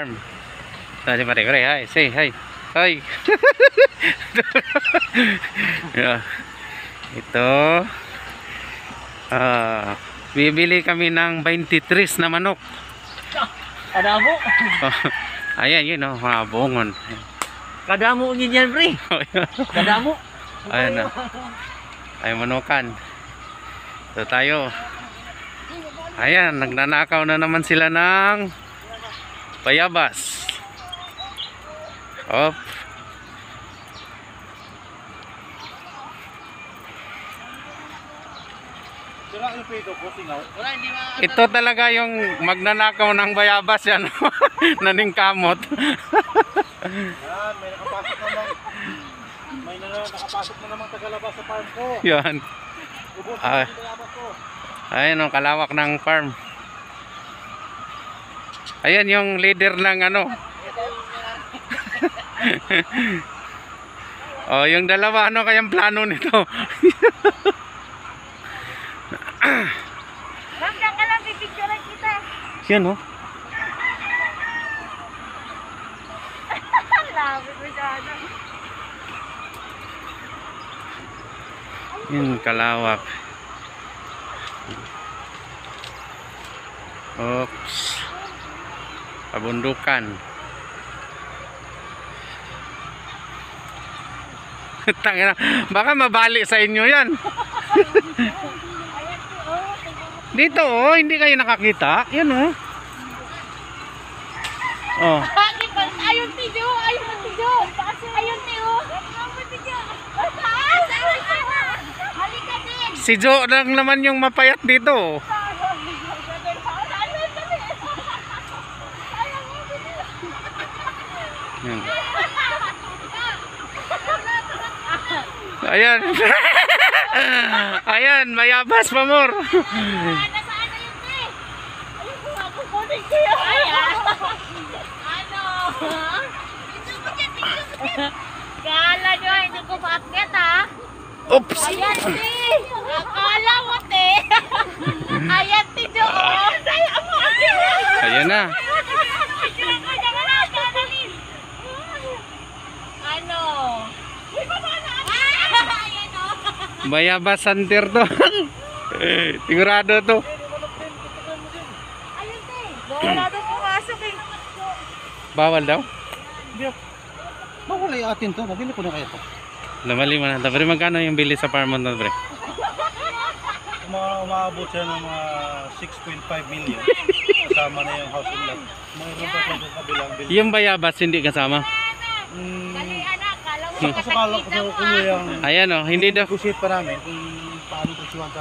farm. Ito si pare, hi, say hi. Hi. Yeah. Ito. Bibili kami ng 23 na manok. Kadamo. Ayan yun oh, mga bungon. Kadamo din yan, pre. Kadamo. Ayan na. Ay manukan. Ito tayo. Ayan, nagnanakaw na naman sila ng bayabas. Op. Ito talaga yung magnanakaw ng bayabas yan. Naningkamot. Yan, may nakapasok na namang tagalabas sa farm ko. Yan. Ubos Ah. yung tagalabas ko. Ayan ang kalawak ng farm. Ayan yung leader ng ano. Oh, yung dalawa ano kayang plano nito? Hanggang ka lang pipicturean kita. Yan oh. Labi ko dyan. Yung kalawak. Oops. Pabundukan. Tangina, baka mabali sa inyo yan. Dito oh, hindi kayo nakakita. Yan oh. Oh. Ayun tiyo, ayun tiyo. Ayun tiyo. Halika din. Si Jo lang naman yung mapayat dito. Yan. Ayan. Ayan, mayabas pa more. Nasaan na yun eh? Ayun ko nga, kukunin ko yun. Ano? Ito mo dyan, ito mo dyan. Kala nyo, hindi ko maakyat ha? Oops. Ayan eh. Akala mo te. Ayan ti Jo. Saya mo. Ayan na. Ano? Ayan o. Bayabas santer to. Sigurado to. Ayun te. Wala daw pumasok eh. Bawal daw. Mawala yung atin to. Nabili ko na kaya to. Namali mo na. Pero magkano yung bili sa farm mo na, bre? Umaabot siya ng mga 6.5 million. Kasama na yung house and lot. Mayroon pa sa kabilang bill. Yung bayabas hindi kasama. Dali anak. Kala mo Kasakala ko sa kuya yung Ayan oh, hindi daw. negotiate pa namin kung paano presyohan